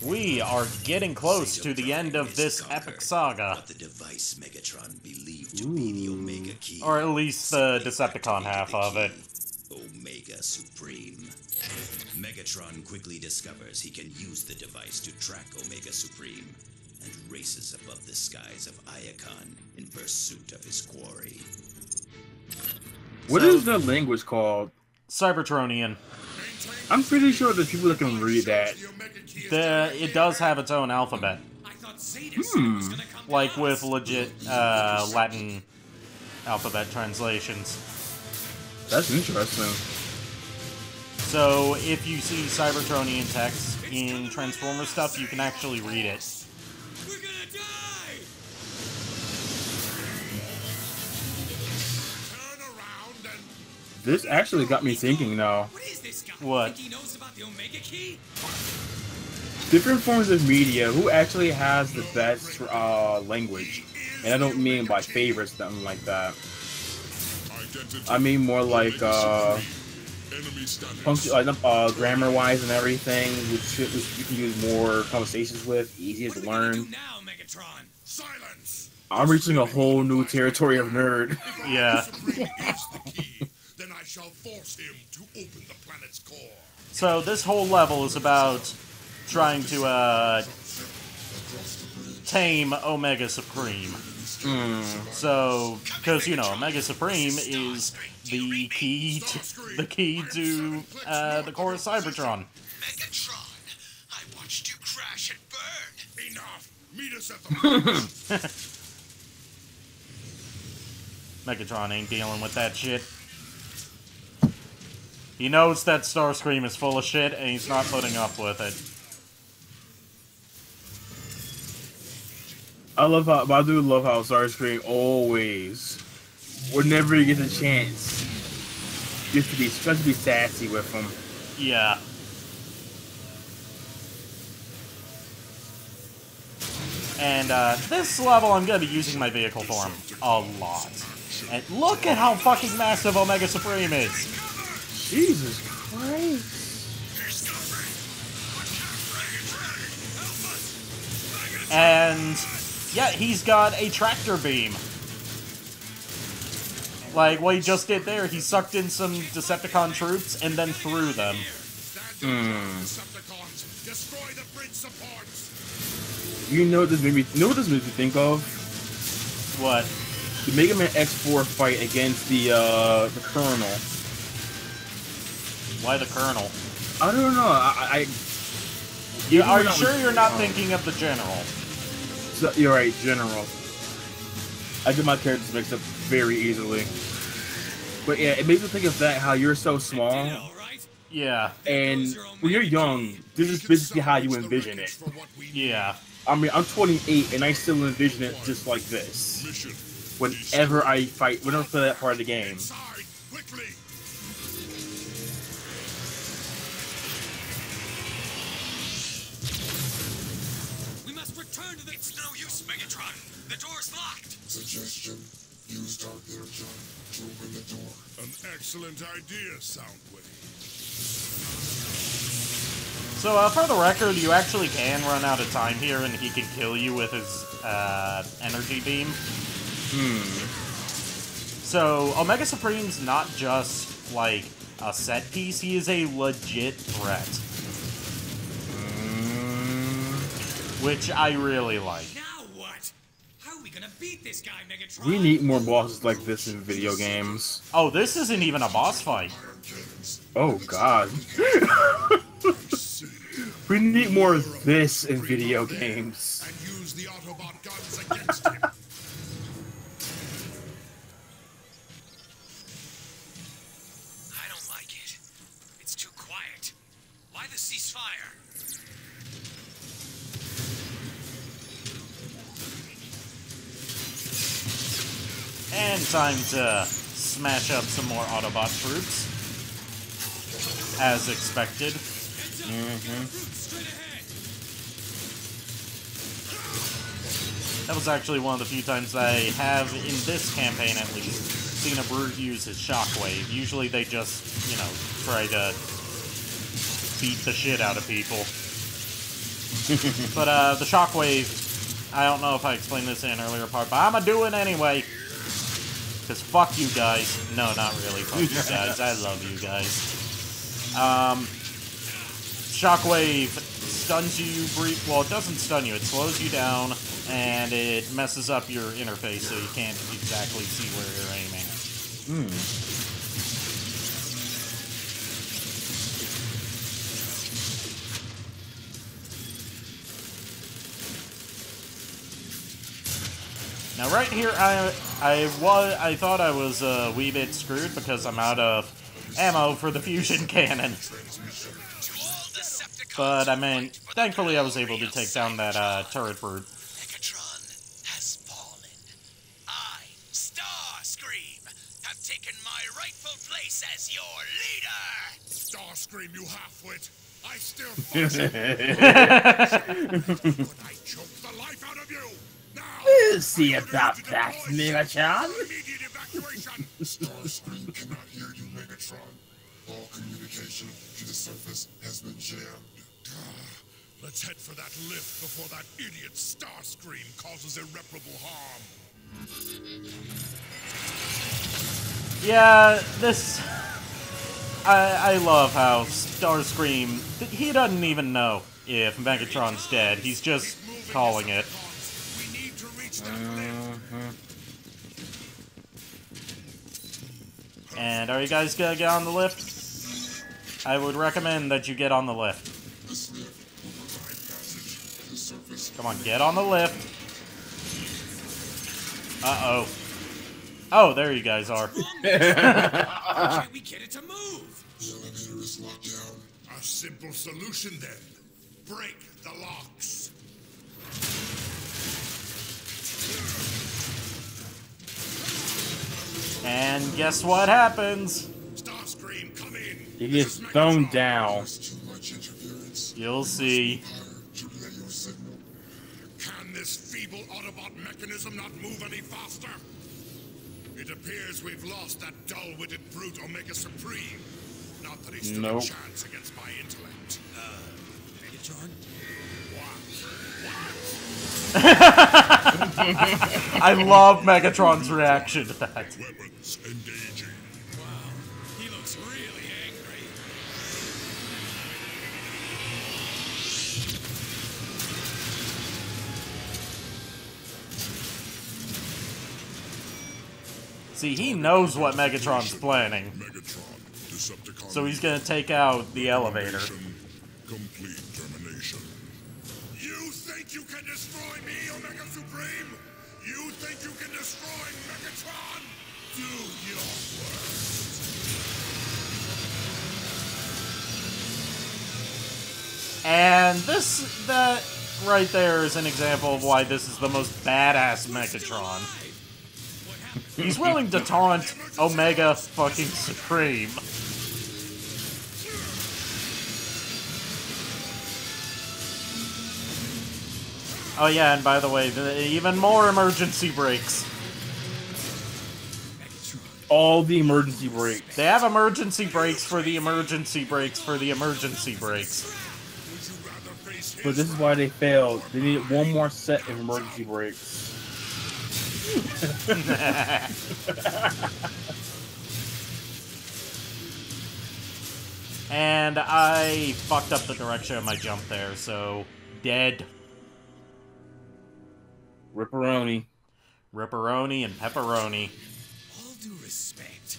We are getting close to the end of this epic saga. What the device Megatron believed to be the Omega Key. Or at least the Decepticon half of it. Omega Supreme. Megatron quickly discovers he can use the device to track Omega Supreme and races above the skies of Iacon in pursuit of his quarry. What is the language called? Cybertronian. I'm pretty sure there's people that can read that. It does have its own alphabet. Like with legit Latin alphabet translations. That's interesting. So if you see Cybertronian text in Transformer stuff, you can actually read it. We're gonna die! Turn around and... This actually got me thinking now. What is this guy? What? Think he knows about the Omega Key? Different forms of media, who actually has the best language? And I don't mean by favorites, something like that. I mean more like grammar-wise and everything, which you can use more conversations with, easier to learn. Now, Megatron. Silence. I'm reaching a whole new territory of nerd. Yeah. Then I shall force him to open the planet's core. So this whole level is about trying to tame Omega Supreme. So, because you know, Omega Supreme is the key to the the core of Cybertron. Megatron, I watched you crash and burn. Enough. Meet us at the Megatron ain't dealing with that shit. He knows that Starscream is full of shit, and he's not putting up with it. I do love how Starscream always, whenever he gets a chance, tries to be sassy with him. Yeah. And this level, I'm gonna be using my vehicle form a lot. And look at how fucking massive Omega Supreme is. Jesus Christ. And yeah, he's got a tractor beam. Like what he just did there, he sucked in some Decepticon troops and then threw them. Destroy the bridge supports. You know what this made me think of? What? The Mega Man X4 fight against the Colonel. Why the Colonel? I don't know. Are you sure you're not thinking of the General? So, you're right, General. I get my characters mixed up very easily. But yeah, it makes me think of that, how you're so small. Yeah. And when you're young, this is basically how you envision it. Yeah. I mean, I'm 28 and I still envision it just like this. Whenever I play that part of the game. Return to the... It's no use, Megatron. The door's locked. Suggestion. Use Dark Energon to open the door. An excellent idea, Soundwave. So, for the record, you actually can run out of time here and he can kill you with his, energy beam. So, Omega Supreme's not just, like, a set piece, he is a legit threat. Which I really like. Now what? How are we gonna beat this guy, Megatron? We need more bosses like this in video games. Oh, this isn't even a boss fight. Oh god. We need more of this in video games. And use the Autobot guns against him. I don't like it. It's too quiet. Why the ceasefire? And time to smash up some more Autobot troops. As expected. That was actually one of the few times I have, in this campaign at least, seen a Brute use his Shockwave. Usually they just, you know, try to beat the shit out of people. But the shockwave, I don't know if I explained this in an earlier part, but I'ma do it anyway. Because fuck you guys. No, not really. Fuck you guys. I love you guys. Shockwave stuns you well, it doesn't stun you. It slows you down, and it messes up your interface so you can't exactly see where you're aiming. Now right here, I thought I was a wee bit screwed because I'm out of ammo for the fusion cannon. But I mean, thankfully I was able to take down that turret brute. Megatron has fallen. I, Starscream, have taken my rightful place as your leader. Starscream, you half-wit! I still function! When I choke the life out of you! Now! We'll see about that, Megatron. Immediate evacuation! Starscream cannot hear you, Megatron. All communication to the surface has been jammed. Let's head for that lift before that idiot Starscream causes irreparable harm. Yeah, this... I love how Starscream... He doesn't even know if Megatron's dead. He's just calling it. We need to reach that lift. And are you guys gonna get on the lift? I would recommend that you get on the lift. This lift will provide passage to the surface. Come on, get on the lift. Uh-oh. Oh, there you guys are. Why can't we get it to move? The elevator is locked down. A simple solution then. Break the locks. And guess what happens? Starscream, come in. He gets thrown down. There's too much interference. You'll see. To radio signal. Can this feeble Autobot mechanism not move any faster? It appears we've lost that dull-witted brute Omega Supreme. Not that he stood a chance against my intellect. Megatron? I love Megatron's reaction to that. Weapons engaging. Wow, he looks really angry. See, he knows what Megatron's planning. Megatron, Decepticon. So he's gonna take out the elevator. Complete termination. You think you can destroy me, Omega Supreme? You think you can destroy Megatron? Do your worst. And that right there is an example of why this is the most badass Megatron. He's willing to taunt Omega fucking Supreme. Oh yeah, and by the way, even more emergency brakes. All the emergency brakes. They have emergency brakes for the emergency brakes for the emergency brakes. Would you rather face his But this is why they failed. They needed one more set of emergency brakes. And I fucked up the direction of my jump there, so dead. Ripperoni. Ripperoni and pepperoni. All due respect,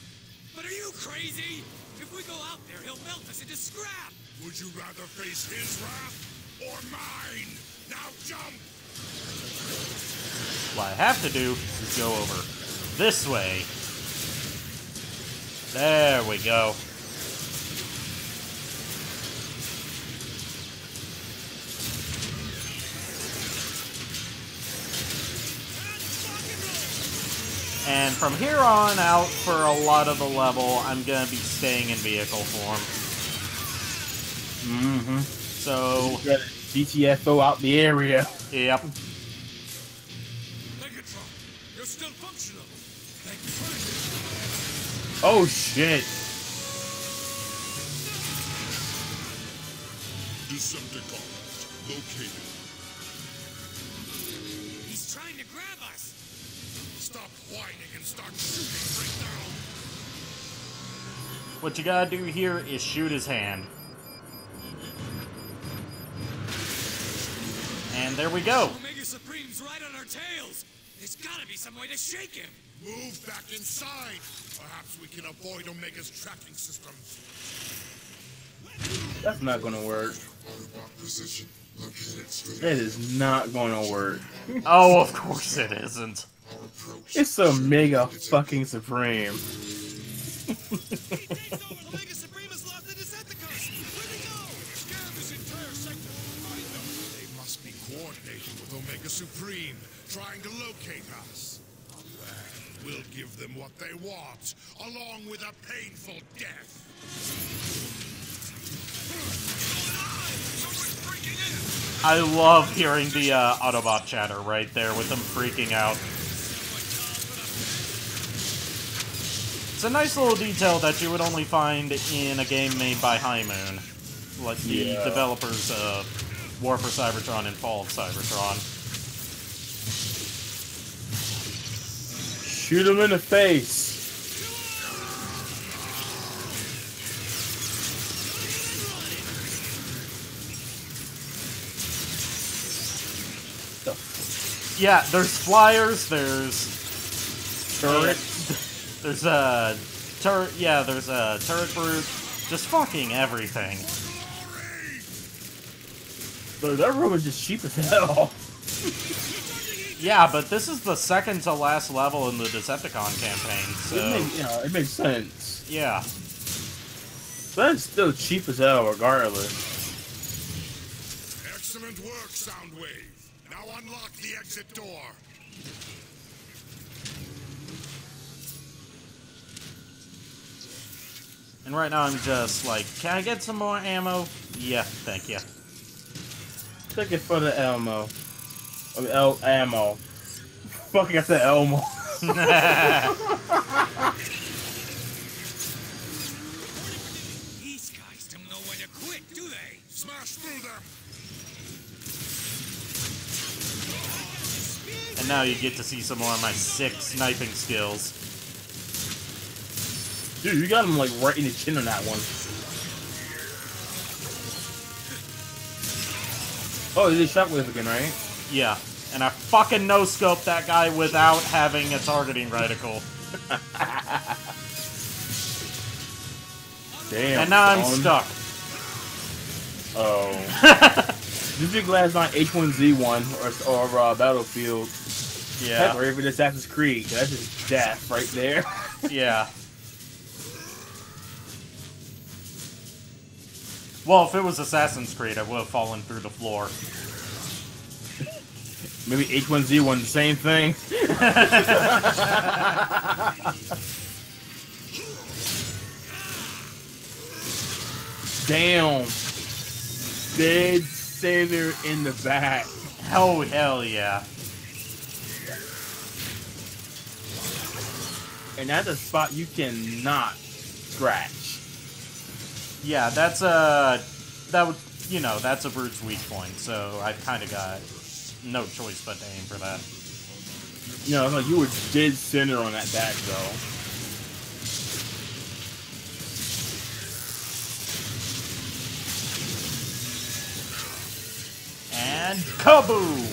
but are you crazy? If we go out there, he'll melt us into scrap. Would you rather face his wrath or mine? Now jump! What I have to do is go over this way. There we go. And from here on out, for a lot of the level, I'm gonna be staying in vehicle form. Mm-hmm. So, Got a GTFO out the area. yep. Megatron, you're still functional. Thank you. Oh shit. Decepticons, located. He's trying to grab us. Stop whining and start shooting right now. What you gotta do here is shoot his hand. And there we go. Omega Supreme's right on our tails. There's gotta be some way to shake him. Move back inside. Perhaps we can avoid Omega's tracking systems. That's not gonna work. Autobot position located straight That is not gonna work. Oh, of course it isn't. our approach. It's Omega fucking Supreme. He takes over. Omega Supreme has lost the Decepticons. Where'd they go? Scan this entire sector. Find them. They must be coordinating with Omega Supreme, trying to locate us. Well, we'll give them what they want, along with a painful death. Someone's breaking in. I love hearing the Autobot chatter right there with them freaking out. It's a nice little detail that you would only find in a game made by High Moon, like the developers of War for Cybertron and Fall of Cybertron. Shoot him in the face. Yeah, there's flyers, there's Turret. there's a turret, yeah, there's a turret brute, just fucking everything. Bro, that room is just cheap as hell. Yeah, but this is the second to last level in the Decepticon campaign, so It makes sense. yeah. But it's still cheap as hell regardless. Excellent work, Soundwave. Now unlock the exit door. And right now I'm just like, can I get some more ammo? Yeah, thank you. Take it for the Elmo. Ammo. Fucking I said Elmo. These guys don't know when to quit, do they? Smash through them. And now you get to see some more of my sick sniping skills. Dude, you got him like right in the chin on that one. Oh, he did shockwave again, right? Yeah, and I fucking no-scoped that guy without having a targeting reticle. Damn. And now I'm son. stuck. Oh. Just be glad it's not H1Z1 or Battlefield. Heck, Yeah, or even Assassin's Creed. That's just death right there. yeah. Well, if it was Assassin's Creed, I would have fallen through the floor. Maybe H1Z1, the same thing. Damn. Dead center in the back. Oh, hell yeah. And that's a spot you cannot scratch. Yeah, that's that's a brute's weak point, so I've kind of got no choice but to aim for that. No, like you were dead center on that back though. And kaboom!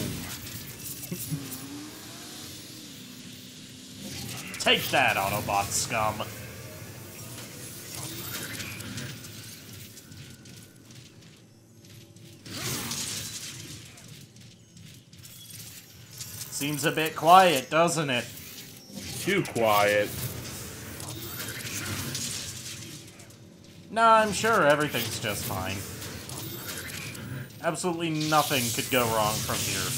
Take that, Autobot scum. Seems a bit quiet, doesn't it? Too quiet. No, I'm sure everything's just fine. Absolutely nothing could go wrong from here.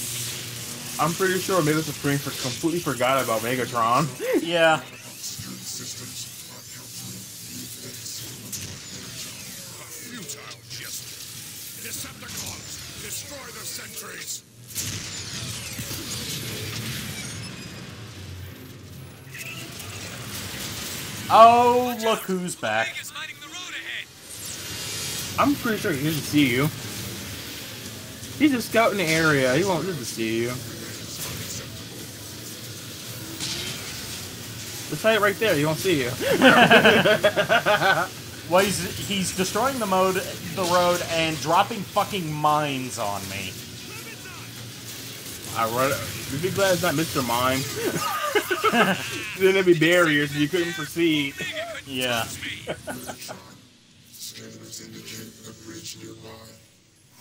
I'm pretty sure Omega Supreme completely forgot about Megatron. Yeah. Security systems are calculating. Futile gesture. Decepticons, destroy the sentries. Oh, look who's back. Omega's hiding the road ahead. I'm pretty sure he didn't see you. He's just scouting the area. He won't just see you. Just hide right there. He won't see you. Well, he's destroying the road and dropping fucking mines on me. You'd be glad it's not Mr. Mime. Then there'd be barriers and you couldn't proceed. Yeah. Scanners indicate a bridge nearby.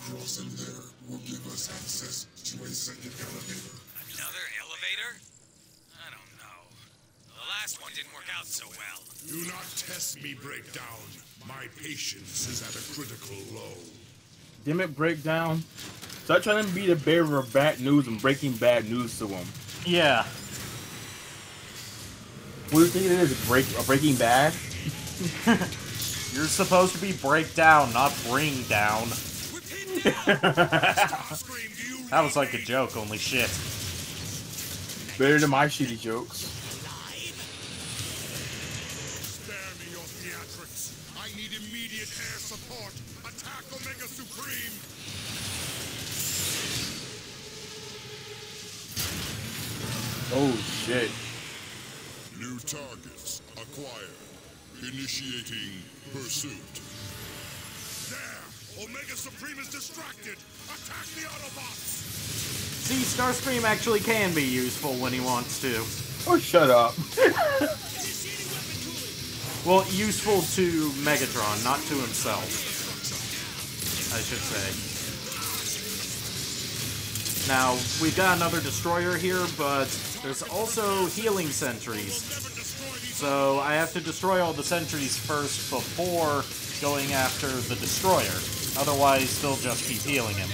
Crossing there will give us access to a second elevator. Another elevator? I don't know. The last one didn't work out so well. Do not test me, Breakdown. My patience is at a critical low. Damn it, Breakdown. Start trying to be the bearer of bad news and breaking bad news to him. Yeah. What do you think it is? Breaking Bad? You're supposed to be breakdown, not bring down. That was like a joke, only shit. Better than my shitty jokes. Spare me your theatrics. I need immediate air support. Attack Omega Supreme. Oh shit. New targets acquired. Initiating pursuit. There! Omega Supreme is distracted! Attack the Autobots! See, Starscream actually can be useful when he wants to. Oh, shut up. Well, useful to Megatron, not to himself, I should say. Now, we've got another destroyer here, but there's also healing sentries. So I have to destroy all the sentries first before going after the destroyer. Otherwise, they'll just keep healing him.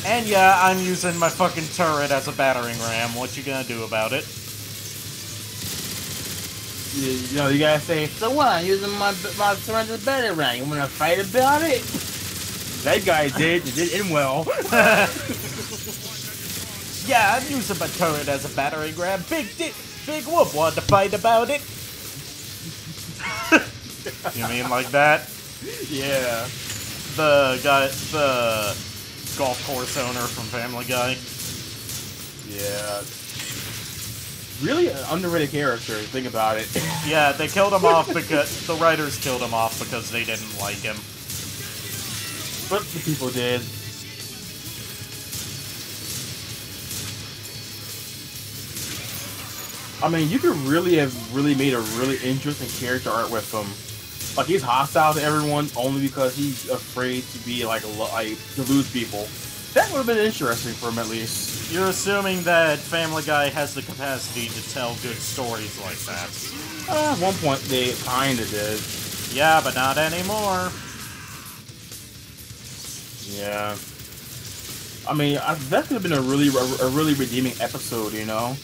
And yeah, I'm using my fucking turret as a battering ram. What you gonna do about it? You know, you gotta say, so what? I'm using my turret as a battering ram. You wanna fight about it? That guy did. It did him well. Yeah, I'm using my turret as a battering ram. Big whoop, want to fight about it? You mean like that? Yeah. The golf course owner from Family Guy. Yeah. Really an underrated character, think about it. Yeah, they killed him off because the writers killed him off because they didn't like him. But the people did. I mean, you could really have made a really interesting character art with him. Like, he's hostile to everyone only because he's afraid to be like to lose people. That would have been interesting for him at least. You're assuming that Family Guy has the capacity to tell good stories like that. At one point they kinda did. Yeah, but not anymore. Yeah. I mean, that could have been a really redeeming episode, you know.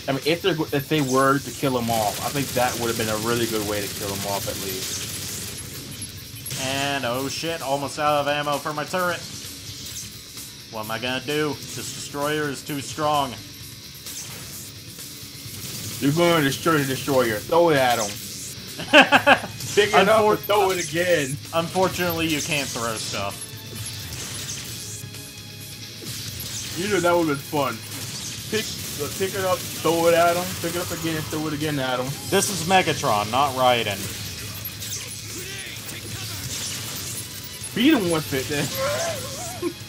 I mean, if they were to kill him off, I think that would have been a really good way to kill him off at least. And oh shit, almost out of ammo for my turret. What am I gonna do? This destroyer is too strong. You're going to destroy the destroyer. Throw it at him. Pick it up and throw it again. Unfortunately, you can't throw stuff. You know that would have been fun. Pick it up, throw it at him, pick it up again, and throw it again at him. This is Megatron, not Raiden. Beat him with it, then.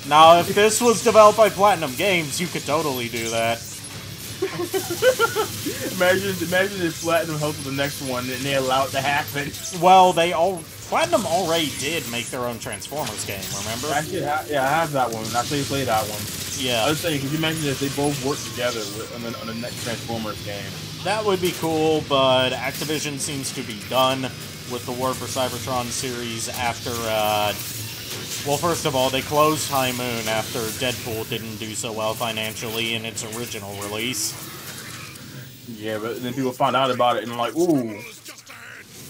Now, if this was developed by Platinum Games, you could totally do that. Imagine if Platinum helped with the next one and they allow it to happen. Well, Platinum already did make their own Transformers game, remember? Actually, I have that one. I actually played that one. Yeah. I was saying, could you imagine if they both worked together on the next Transformers game? That would be cool, but Activision seems to be done with the War for Cybertron series after, well, first of all, they closed High Moon after Deadpool didn't do so well financially in its original release. Yeah, but then people found out about it and like, ooh.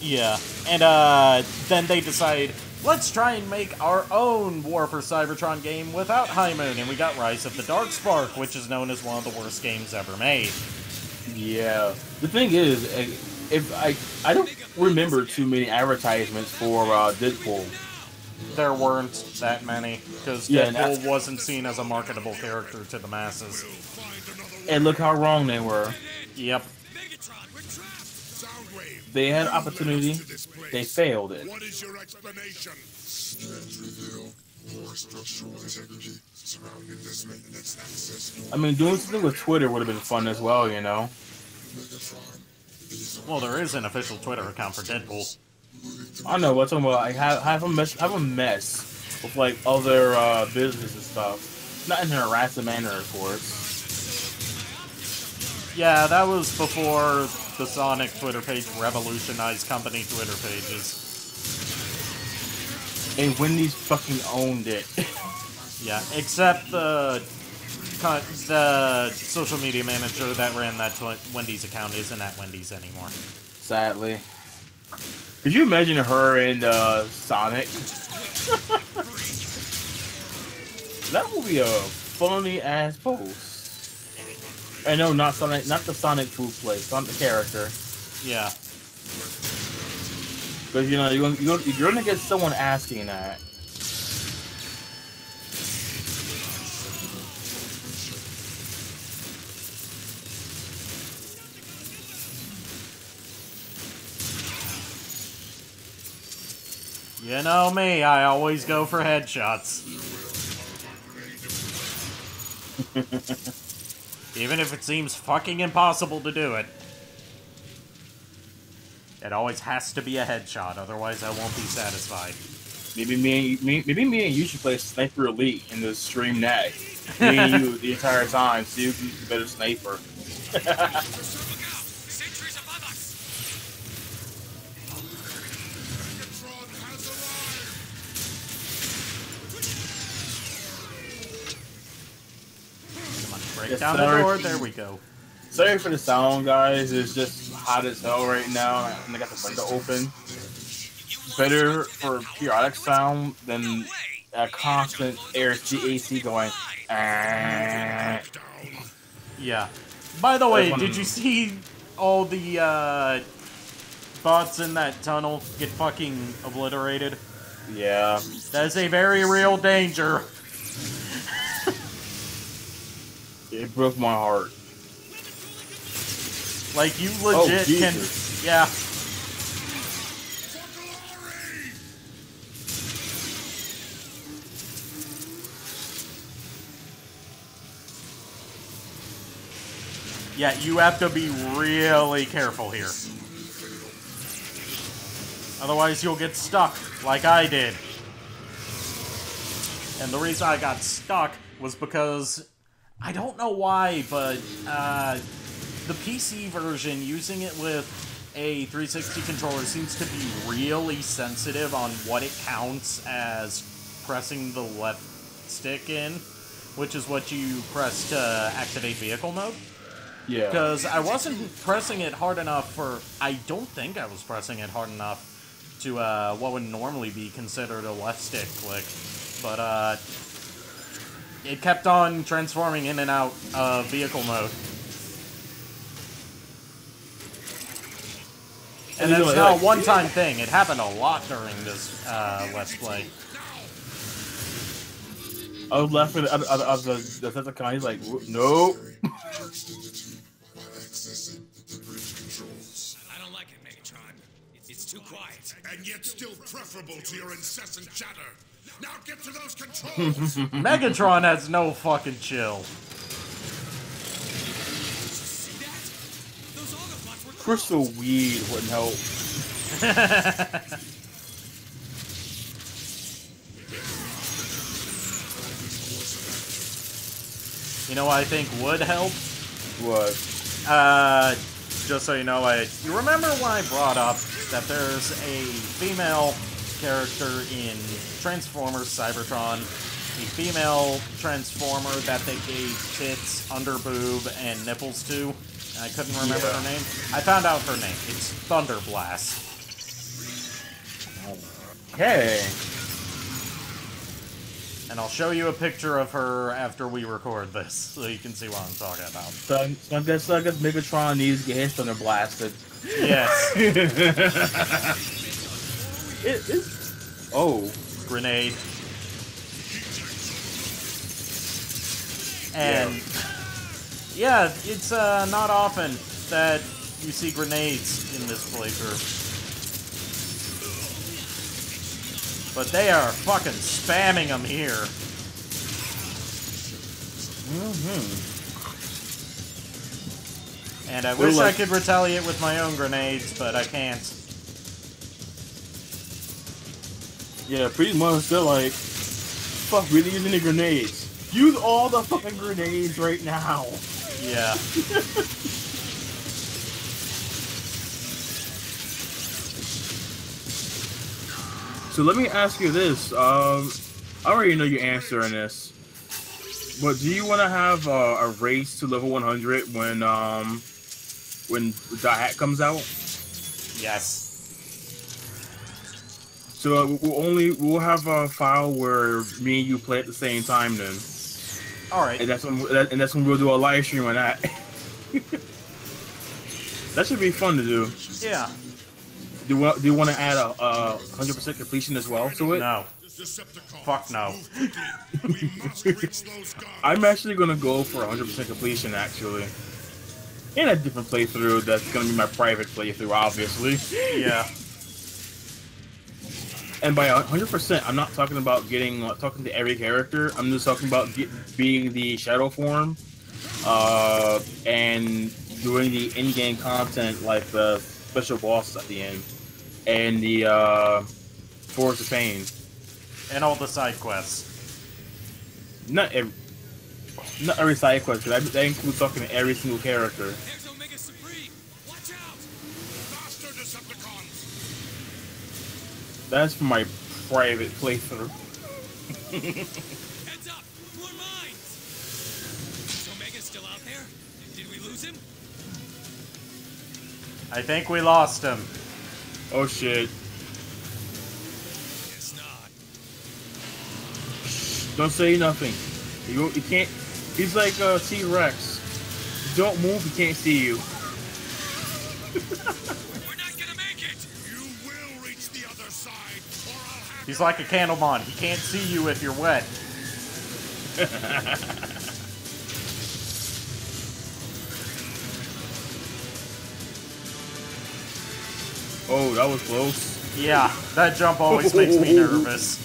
Yeah, and then they decided, let's try and make our own War for Cybertron game without High Moon, and we got Rise of the Darkspark, which is known as one of the worst games ever made. Yeah. The thing is, if I don't remember too many advertisements for Deadpool. There weren't that many, because Yeah, Deadpool wasn't seen as a marketable character to the masses. And look how wrong they were. Yep. Megatron, we're trapped! Soundwave, They had you opportunity, led us to this place. they failed it. What is your explanation? Scans reveal poor structural integrity surrounding this maintenance access door. I mean, doing something with Twitter would have been fun as well, you know? Megatron is Well, there is an official Twitter account for Deadpool. I know, but I'm talking about, like, have a mess with, like, other businesses and stuff. Not in an harassing manner, of course. Yeah, that was before the Sonic Twitter page revolutionized company Twitter pages. And Wendy's fucking owned it. Yeah, except the social media manager that ran that Wendy's account isn't at Wendy's anymore. Sadly. Could you imagine her and Sonic? That would be a funny ass post. I know, not Sonic, not the Sonic food place, not the character. Yeah. Because you know you're gonna get someone asking that. You know me, I always go for headshots. Even if it seems fucking impossible to do it. It always has to be a headshot, otherwise I won't be satisfied. Maybe me and you should play Sniper Elite in the stream net. Me and you the entire time, so you can be the better sniper. Look out! Sentries above us! Megatron has arrived! Come on, break Yes, down the sir. door, there we go. Sorry for the sound, guys. It's just hot as hell right now, and I got the window open. Better for periodic sound than a constant air AC going. Yeah. By the way, That's one- did you see all the bots in that tunnel get fucking obliterated? Yeah. That is a very real danger. It broke my heart. Like, you legit can... Jesus. Yeah. Yeah, you have to be really careful here. Otherwise, you'll get stuck, like I did. And the reason I got stuck was because... I don't know why, but the PC version, using it with a 360 controller seems to be really sensitive on what it counts as pressing the left stick in, which is what you press to activate vehicle mode. Yeah. Because I wasn't pressing it hard enough for... I don't think I was pressing it hard enough to what would normally be considered a left stick click. But it kept on transforming in and out of vehicle mode. And And you that's know, not like- a one-time thing. It happened a lot during this Let's Play. I was left with the Decepticon. He's like, no. burst into two by accessing the bridge controls. I don't like it, Megatron. It's too quiet. And yet still preferable to your incessant chatter. Now get to those controls! Megatron has no fucking chill. See that? Those Autobots were Crystal weed wouldn't help. You know what I think would help? What? Just so you know, you remember when I brought up that there's a female character in Transformers Cybertron, a female Transformer that they gave tits, underboob, and nipples to. I couldn't remember her name. I found out her name. It's Thunderblast. Okay. And I'll show you a picture of her after we record this, so you can see what I'm talking about. So I guess Megatron needs to get his thunder blasted Yes. Oh. Grenade. And yeah, it's not often that you see grenades in this playthrough. But they are fucking spamming them here. And I wish I could retaliate with my own grenades, but I can't. Yeah, pretty much they're like, fuck, we didn't use any grenades. Use all the fucking grenades right now. Yeah. So let me ask you this. I already know your answer in this. But do you want to have a race to level 100 when the hat comes out? Yes. So we'll have a file where me and you play at the same time then. All right. And that's when we'll do a live stream on that. That should be fun to do. Yeah. Do you want to add a 100% completion as well to it? No. Fuck no. I'm actually gonna go for 100% completion actually. In a different playthrough, that's gonna be my private playthrough, obviously. Yeah. And by 100%, I'm not talking about talking to every character. I'm just talking about being the shadow form, and doing the in-game content like the special bosses at the end, and the Forest of Pain, and all the side quests. Not every side quest, but that includes talking to every single character. There's Omega Supreme. Watch out! Faster, Decepticons! That's for my private playthrough. Heads up! More mines! Is Omega still out there? Did we lose him? I think we lost him. Oh shit. Guess not. Don't say nothing. You can't. He's like a T-Rex. Don't move, he can't see you. We're not gonna make it! You will reach the other side, or I'll have He's like a Candlemon. He can't see you if you're wet. Oh, that was close. Yeah, that jump always makes me nervous.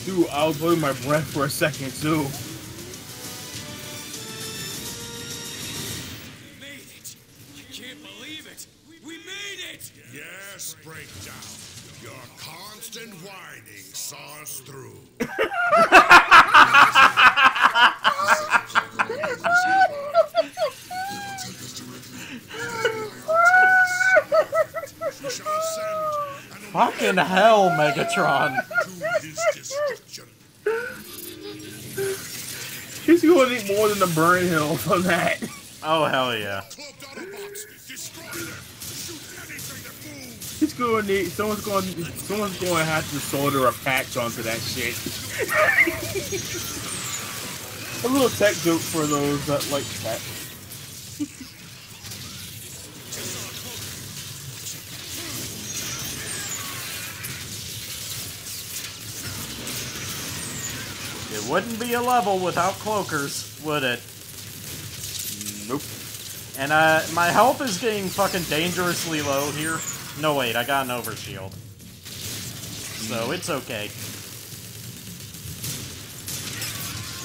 Dude, I was holding my breath for a second too. We made it! I can't believe it! We made it! Yes, Breakdown. Your constant whining saw us through. We shall ascend and Fucking hell, Megatron. to his destruction. He's gonna need more than the burn hill from that. Oh, hell yeah. Cloaked Autobots, destroy them. Shoot anything that moves. He's gonna need someone's going to have to solder a patch onto that shit. A little tech joke for those that like that. It wouldn't be a level without cloakers, would it? Nope. And my health is getting fucking dangerously low here. No, wait, I got an overshield. So it's okay.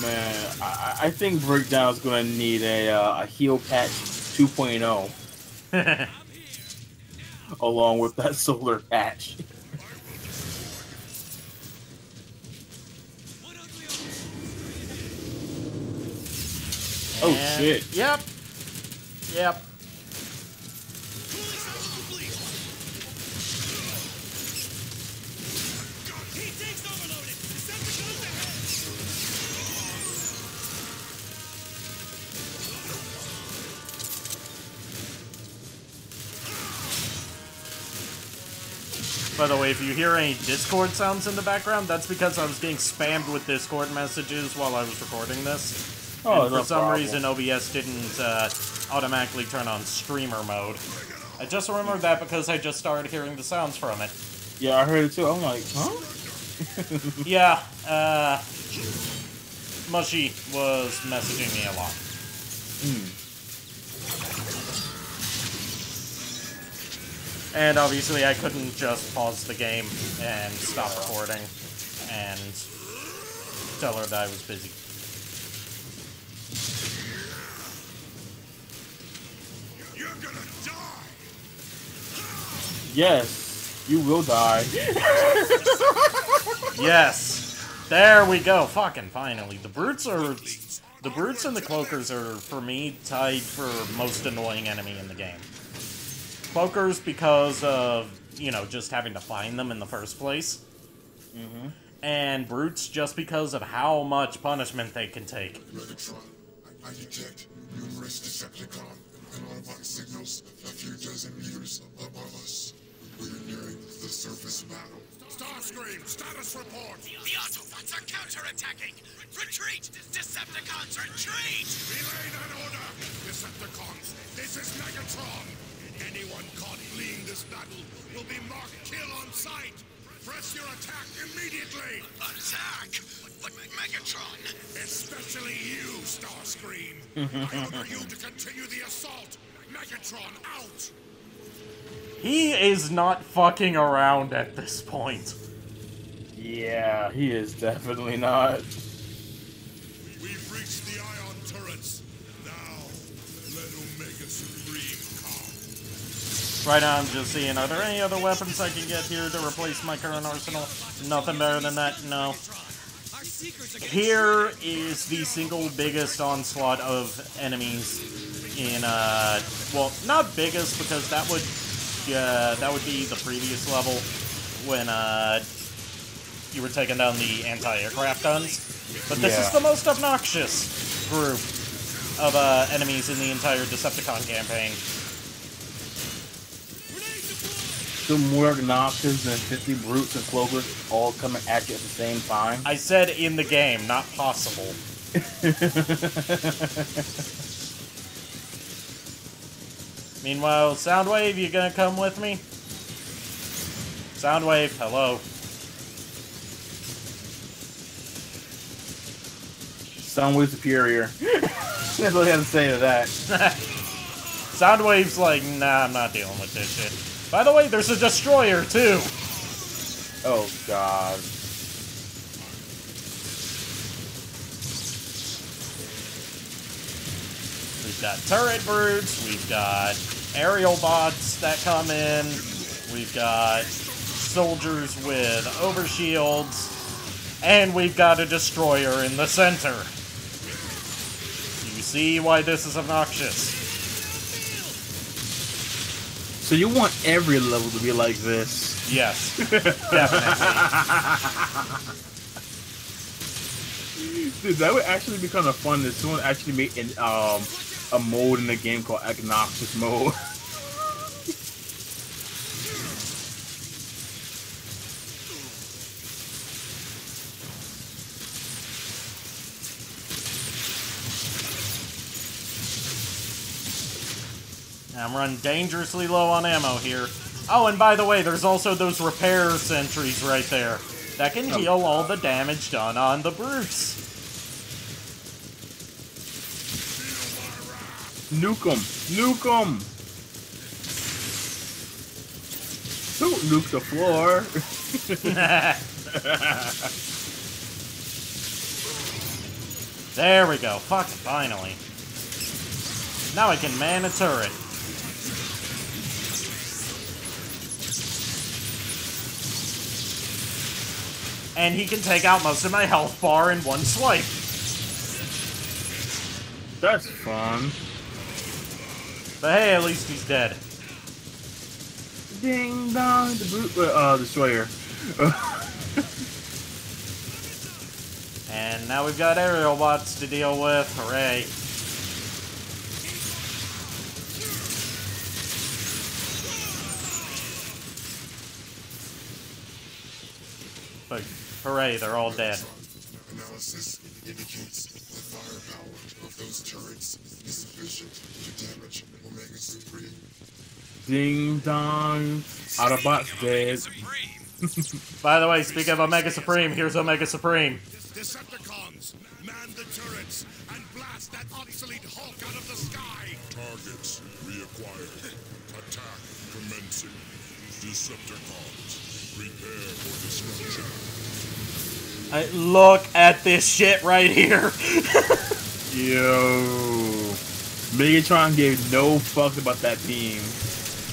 Man, I think Breakdown is gonna need a heal patch 2.0 along with that solar patch. Oh And- shit. Yep. Yep. He takes overloaded! Decepticons ahead! By the way, if you hear any Discord sounds in the background, that's because I was getting spammed with Discord messages while I was recording this. Oh, And no for some problem. reason, OBS didn't automatically turn on streamer mode. I just remembered that because I just started hearing the sounds from it. Yeah, I heard it too. I'm like, huh? Yeah, Mushy was messaging me a lot. And obviously I couldn't just pause the game and stop recording and tell her that I was busy. You're gonna die! Yes, you will die. Yes! There we go, fucking finally. The brutes and the cloakers are, for me, tied for most annoying enemy in the game. Cloakers because of, you know, just having to find them in the first place. And brutes just because of how much punishment they can take. Megatron, I detect numerous Decepticon and Autobot signals a few dozen meters above us. We are nearing the surface battle. Starscream, status report! The Autobots are counterattacking! Retreat! Decepticons, retreat! Relay that order! Decepticons, this is Megatron! Anyone caught fleeing this battle will be marked kill on sight! Press your attack immediately! Attack! But Megatron! Especially you, Starscream! I order you to continue the assault! Megatron out! He is not fucking around at this point. Yeah, he is definitely not. We've reached the ion turrets. Now, let Omega Supreme come. Right now I'm just seeing, are there any other weapons I can get here to replace my current arsenal? Nothing better than that? No. Here is the single biggest onslaught of enemies in, well, not biggest because that would be the previous level when, you were taking down the anti-aircraft guns. But this is the most obnoxious group of, enemies in the entire Decepticon campaign. Still more obnoxious than 50 brutes and cloakers all coming at you at the same time. I said in the game, not possible. Meanwhile, Soundwave, you gonna come with me? Soundwave, hello. Soundwave superior. That's what I have to say to that. Soundwave's like, nah, I'm not dealing with this shit. By the way, there's a destroyer, too! Oh, God. We've got turret brutes, we've got aerial bots that come in, we've got soldiers with overshields, and we've got a destroyer in the center. You see why this is obnoxious? So you want every level to be like this? Yes, definitely. Dude, that would actually be kind of fun if someone actually made an, a mode in the game called Obnoxious Mode. I'm running dangerously low on ammo here. Oh, and by the way, there's also those repair sentries right there that can heal all the damage done on the brutes. Nuke 'em! Nuke 'em! Don't nuke the floor! There we go. Fuck, finally. Now I can man a turret. And he can take out most of my health bar in one swipe. That's fun. But hey, at least he's dead. Ding dong, the brute, destroyer. And now we've got aerial bots to deal with. Hooray. But hooray, they're all dead. Analysis indicates the firepower of those turrets is sufficient to damage Omega Supreme. Ding dong. Autobots dead. By the way, speaking of Omega Supreme, here's Omega Supreme. Decepticons, man the turrets and blast that obsolete Hulk out of the sky! Targets reacquired. Attack commencing. Decepticons, prepare for destruction. Look at this shit right here. Yo. Megatron gave no fucks about that beam.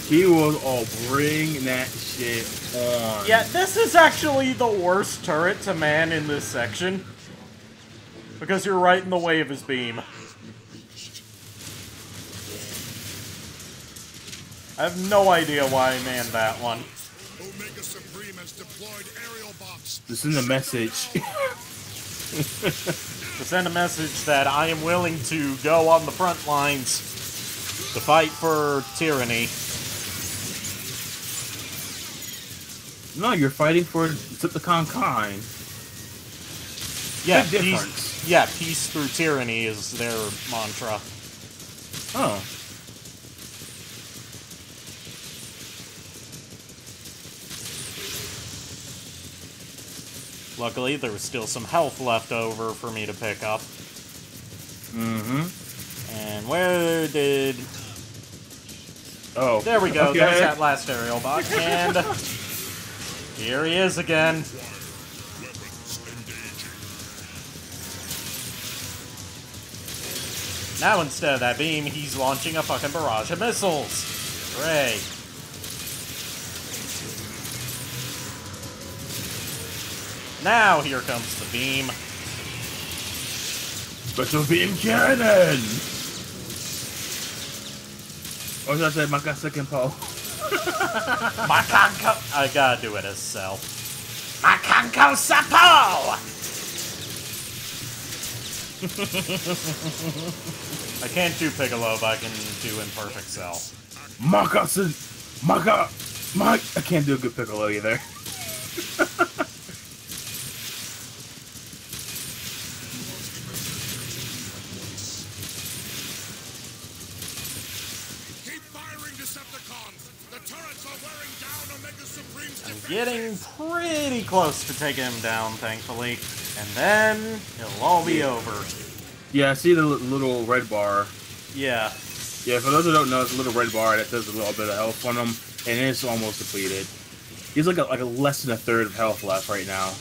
He was all bring that shit on. Yeah, this is actually the worst turret to man in this section. Because you're right in the way of his beam. I have no idea why I manned that one. Omega Supreme has deployed aerial bots. This is a message. To send a message that I am willing to go on the front lines to fight for tyranny. No, you're fighting for Decepticon kind. Yeah, Big peace, difference. yeah, peace through tyranny is their mantra. Oh. Luckily, there was still some health left over for me to pick up. Mm-hmm. And where did... Oh. There we go, Okay. there's that last aerial bot, and... here he is again. Now instead of that beam, he's launching a fucking barrage of missiles. Hooray. Now here comes the beam. Special beam cannon! Or should I say Maka second pole? Makanko... I gotta do it as Cell. Makanko Sapo! I can't do Piccolo, but I can do Imperfect Cell. I can't do a good Piccolo either. Keep firing, Decepticons! The turrets are wearing down Omega Supreme's defenses! Getting pretty close to taking him down, thankfully. And then, it'll all be over. Yeah, I see the little red bar. Yeah. Yeah, for those who don't know, it's a little red bar that does a little bit of health on him, and it's almost depleted. He's like a less than a third of health left right now.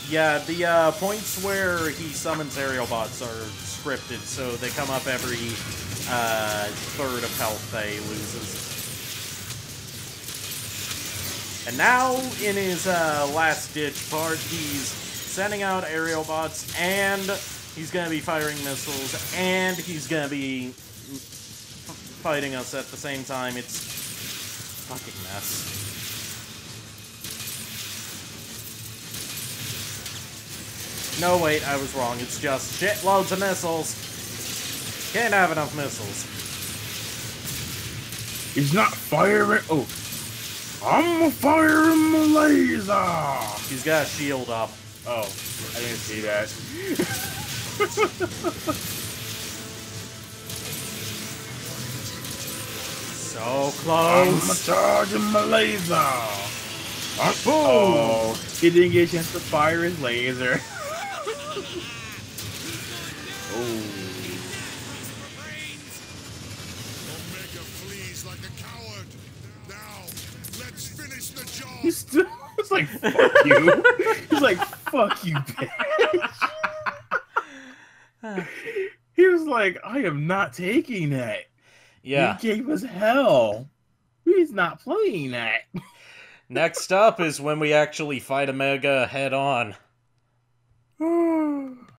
Yeah, the points where he summons aerial bots are scripted, so they come up every third of health that he loses. And now, in his last-ditch part, he's sending out aerial bots, and he's going to be firing missiles, and he's going to be fighting us at the same time. It's a fucking mess. No, wait, I was wrong. It's just shitloads of missiles. Can't have enough missiles. He's not firing. Oh, I'm firing my laser. He's got a shield up. Oh, I didn't see that. So close. I'm charging my laser. Boom. Oh, he didn't get a chance to fire his laser. Oh. Omega flees like a coward. Now, let's finish the job. He's still. It's like fuck you. He's like fuck you, bitch. He was like, I am not taking that. Yeah. He gave us hell. He's not playing that. Next up is when we actually fight Omega head on.